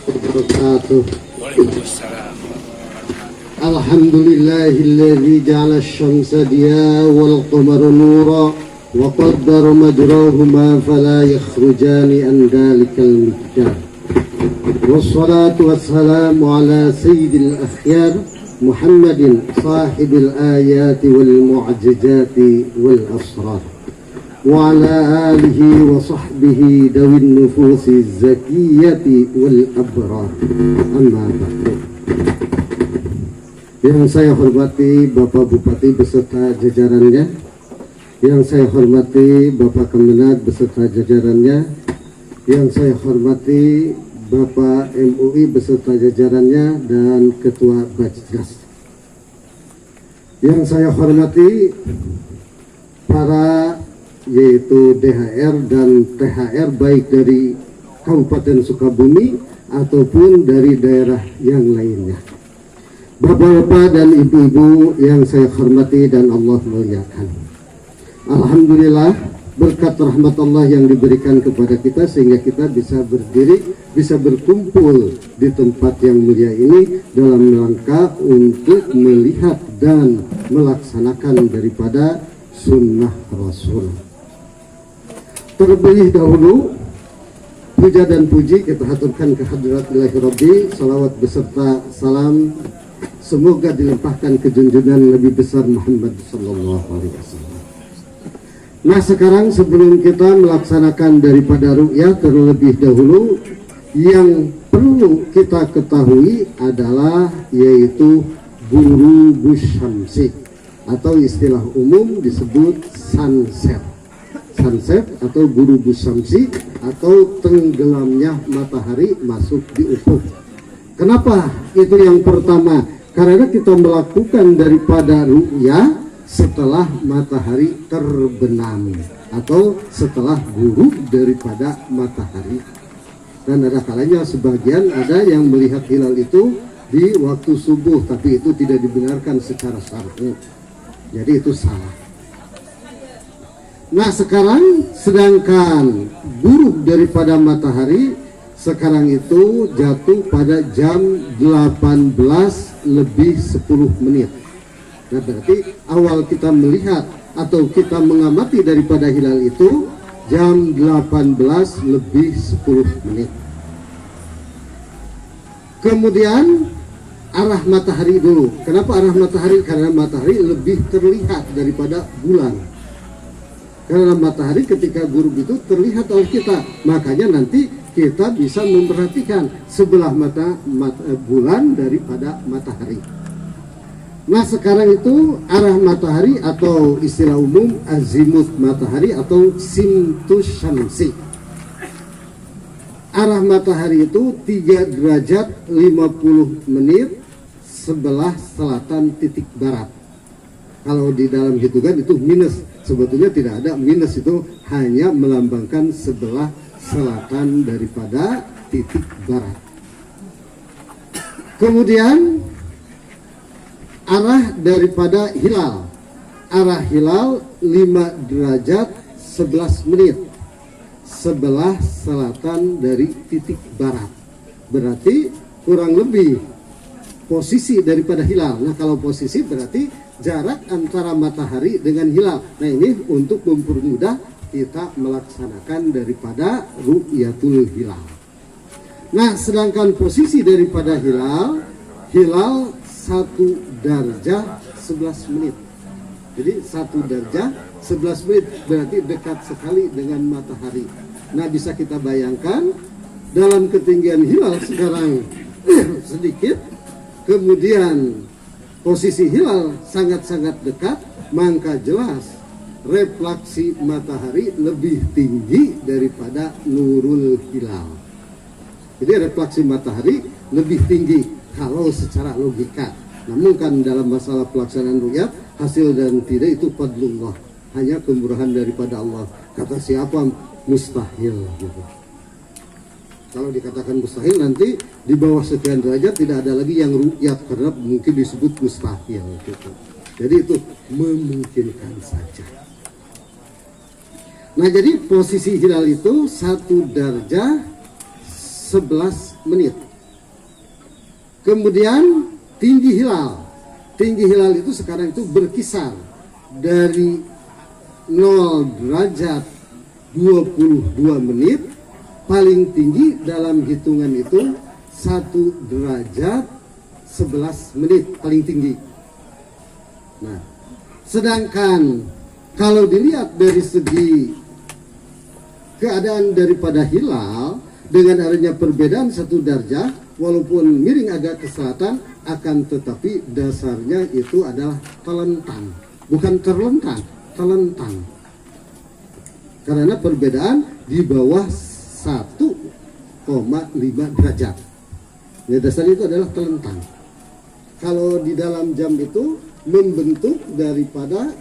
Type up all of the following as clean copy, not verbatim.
wabarakatuh. Alhamdulillahilladzi ja'ala asy-syamsa diyaa wal qamara nuran wa qaddara majrahuma fala yakhrujani an dhalikal miqdar. Wassalatu wassalamu ala sayyidil akhyar Muhammadin sahibil ayati wal mu'jizati wal asrar wa ala alihi wa sahbihi dawin nufusi zakiyati wal abrar. Amma ba'du. Yang saya hormati Bapak Bupati beserta jajarannya, yang saya hormati Bapak Kemenag beserta jajarannya, yang saya hormati Bapak MUI beserta jajarannya dan Ketua Bajgas. Yang saya hormati para yaitu DHR dan THR baik dari Kabupaten Sukabumi ataupun dari daerah yang lainnya. Bapak-bapak dan ibu-ibu yang saya hormati dan Allah muliakan. Alhamdulillah berkat rahmat Allah yang diberikan kepada kita sehingga kita bisa berdiri, bisa berkumpul di tempat yang mulia ini dalam rangka untuk melihat dan melaksanakan daripada sunnah Rasul. Terlebih dahulu puja dan puji kita haturkan ke hadirat Ilahi Rabbi, salawat beserta salam semoga dilimpahkan ke junjungan Nabi besar Muhammad sallallahu alaihi wasallam. Nah, sekarang sebelum kita melaksanakan daripada ru'yah, terlebih dahulu yang perlu kita ketahui adalah yaitu ghurubus syamsi atau istilah umum disebut sunset. Sunset atau ghurubus syamsi atau tenggelamnya matahari masuk di ufuk. Kenapa itu yang pertama? Karena kita melakukan daripada ru'yah setelah matahari terbenam atau setelah ghurub daripada matahari. Dan ada kalanya sebagian ada yang melihat hilal itu di waktu subuh, tapi itu tidak dibenarkan secara syar'i. Jadi itu salah. Nah, sekarang sedangkan ghurub daripada matahari sekarang itu jatuh pada jam 18 lebih 10 menit. Nah, berarti awal kita melihat atau kita mengamati daripada hilal itu jam 18 lebih 10 menit. Kemudian arah matahari dulu. Kenapa arah matahari? Karena matahari lebih terlihat daripada bulan. Karena matahari ketika ghurub itu terlihat oleh kita. Makanya nanti kita bisa memperhatikan sebelah mata bulan daripada matahari. Nah, sekarang itu arah matahari atau istilah umum azimut matahari atau simtus syamsi. Arah matahari itu 3 derajat 50 menit sebelah selatan titik barat. Kalau di dalam hitungan itu minus, sebetulnya tidak ada minus, itu hanya melambangkan sebelah selatan daripada titik barat. Kemudian arah daripada hilal, arah hilal 5 derajat 11 menit sebelah selatan dari titik barat. Berarti kurang lebih posisi daripada hilal. Nah, kalau posisi berarti jarak antara matahari dengan hilal. Nah, ini untuk mempermudah kita melaksanakan daripada ru'yatul hilal. Nah, sedangkan posisi daripada hilal 1 darjah 11 menit. Jadi 1 darjah 11 menit berarti dekat sekali dengan matahari. Nah, bisa kita bayangkan dalam ketinggian hilal sekarang sedikit, kemudian posisi hilal sangat-sangat dekat, maka jelas refleksi matahari lebih tinggi daripada nurul hilal. Jadi refleksi matahari lebih tinggi kalau secara logika. Namun kan dalam masalah pelaksanaan ru'yat, hasil dan tidak itu fadlullah, hanya kemurahan daripada Allah. Kata siapa? Mustahil gitu. Kalau dikatakan mustahil, nanti di bawah sekian derajat tidak ada lagi yang ru'yat karena mungkin disebut mustahil gitu. Jadi itu memungkinkan saja. Nah, jadi posisi hilal itu 1 darjah 11 menit Kemudian tinggi hilal. Tinggi hilal itu sekarang itu berkisar dari 0 derajat 22 menit, paling tinggi dalam hitungan itu 1 derajat 11 menit paling tinggi. Nah, sedangkan kalau dilihat dari segi keadaan daripada hilal, dengan adanya perbedaan 1 derajat, walaupun miring agak ke selatan, akan tetapi dasarnya itu adalah telentang, bukan terlentang, telentang. Karena perbedaan di bawah 1,5 derajat. Ya, dasarnya itu adalah telentang. Kalau di dalam jam itu membentuk daripada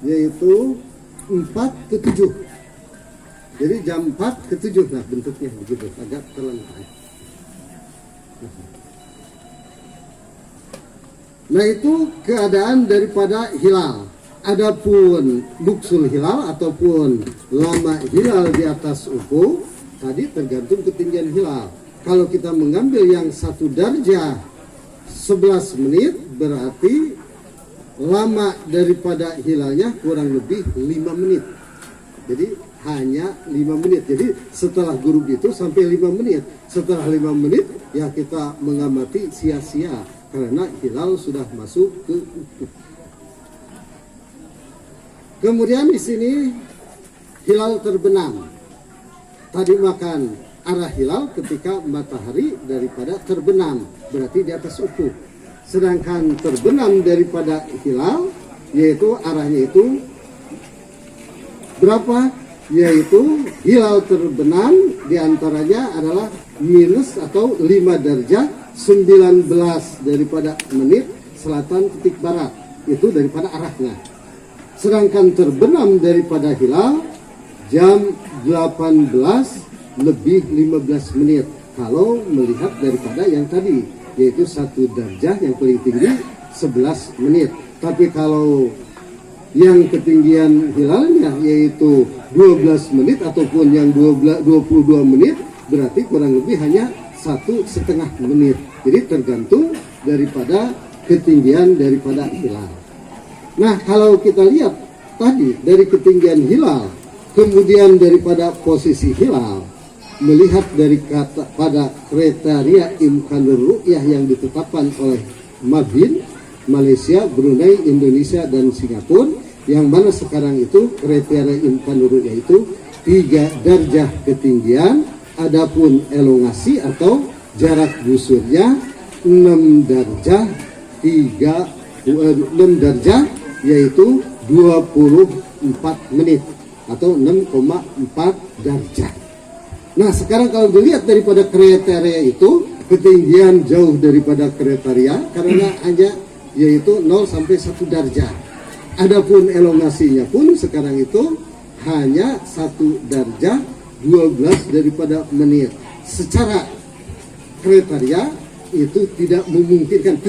yaitu 4 ke 7. Jadi jam 4 ke 7, nah bentuknya begitu, agak telentang. Nah itu keadaan daripada hilal. Adapun buksul hilal ataupun lama hilal di atas ufuk, tadi tergantung ketinggian hilal. Kalau kita mengambil yang 1 darjah 11 menit, berarti lama daripada hilalnya kurang lebih 5 menit. Jadi hanya 5 menit. Jadi setelah gurub itu sampai 5 menit. Setelah 5 menit ya kita mengamati sia-sia karena hilal sudah masuk ke ufuk. Kemudian di sini hilal terbenam. Tadi makan arah hilal ketika matahari daripada terbenam, berarti di atas ufuk. Sedangkan terbenam daripada hilal, yaitu arahnya itu berapa? Yaitu hilal terbenam diantaranya adalah minus atau 5 derajat 19 daripada menit selatan titik barat. Itu daripada arahnya. Sedangkan terbenam daripada hilal jam 18 lebih 15 menit. Kalau melihat daripada yang tadi, yaitu 1 derajah yang paling tinggi 11 menit. Tapi kalau yang ketinggian hilalnya yaitu 12 menit ataupun yang 22 menit, berarti kurang lebih hanya 1,5 menit. Jadi tergantung daripada ketinggian daripada hilal. Nah kalau kita lihat tadi dari ketinggian hilal, kemudian daripada posisi hilal, melihat dari kata pada kriteria imkanur ru'yah yang ditetapkan oleh Mabin, Malaysia, Brunei, Indonesia, dan Singapura, yang mana sekarang itu kriteria imkanur ru'yah itu 3 derajah ketinggian, adapun elongasi atau jarak busurnya 6 derajah 6 derajah yaitu 24 menit atau 6,4 derajat. Nah sekarang kalau dilihat daripada kriteria itu, ketinggian jauh daripada kriteria karena hanya yaitu 0 sampai 1 derajat. Adapun elongasinya pun sekarang itu hanya 1 derajat 12 daripada menit. Secara kriteria itu tidak memungkinkan,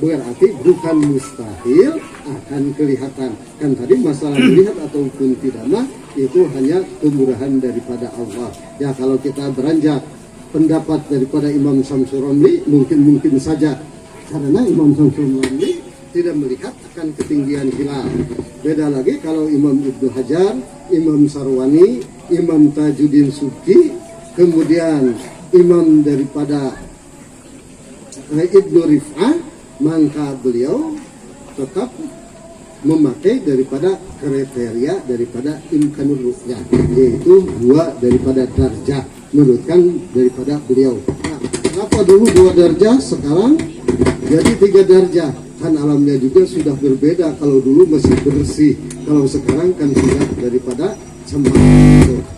berarti bukan mustahil akan kelihatan. Kan tadi masalah melihat ataupun tidak mah itu hanya kemurahan daripada Allah. Ya kalau kita beranjak pendapat daripada Imam Syamsul Romli, mungkin saja karena Imam Syamsul Romli tidak melihat akan ketinggian hilal. Beda lagi kalau Imam Ibnu Hajar, Imam Sarwani, Imam Tajuddin Subki, kemudian Imam daripada Ibnu Rif'ah, maka beliau tetap memakai daripada kriteria daripada imkanur ru'yah, yaitu 2 daripada darjah menurutkan daripada beliau. Nah, kenapa dulu 2 darjah sekarang jadi 3 darjah? Kan alamnya juga sudah berbeda. Kalau dulu masih bersih, kalau sekarang kan sudah daripada cemar.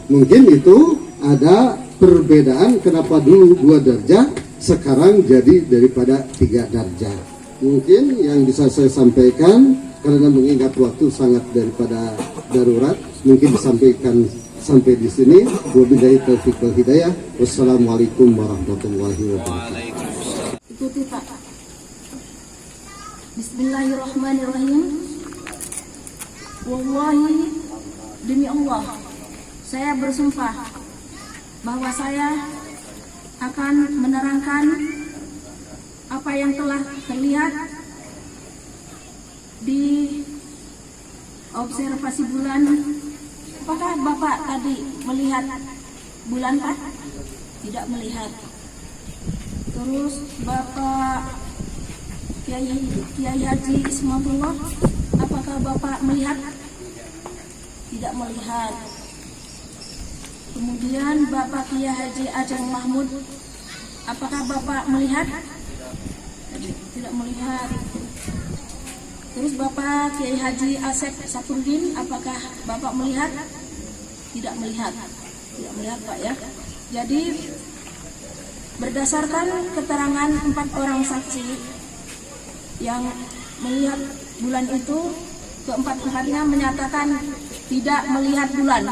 Mungkin itu ada perbedaan kenapa dulu 2 darjah sekarang jadi daripada 3 darjah. Mungkin yang bisa saya sampaikan karena mengingat waktu sangat daripada darurat, mungkin disampaikan sampai di sini. Wabillahi taufiq wal hidayah. Wassalamualaikum warahmatullahi wabarakatuh. Ikuti Pak. Bismillahirrahmanirrahim. Wallahi, demi Allah, saya bersumpah bahwa saya akan menerangkan apa yang telah terlihat di observasi bulan, apakah Bapak tadi melihat bulan, Pak? Tidak melihat. Terus Bapak Kiai Haji Ismatullah, apakah Bapak melihat? Tidak melihat. Kemudian Bapak Kiai Haji Ajeng Mahmud, apakah Bapak melihat? Tidak melihat. Terus Bapak Kiai Haji Asep Sapurdin, apakah Bapak melihat? Tidak melihat. Tidak melihat, Pak, ya. Jadi berdasarkan keterangan 4 orang saksi yang melihat bulan itu, keempat-empatnya menyatakan tidak melihat bulan.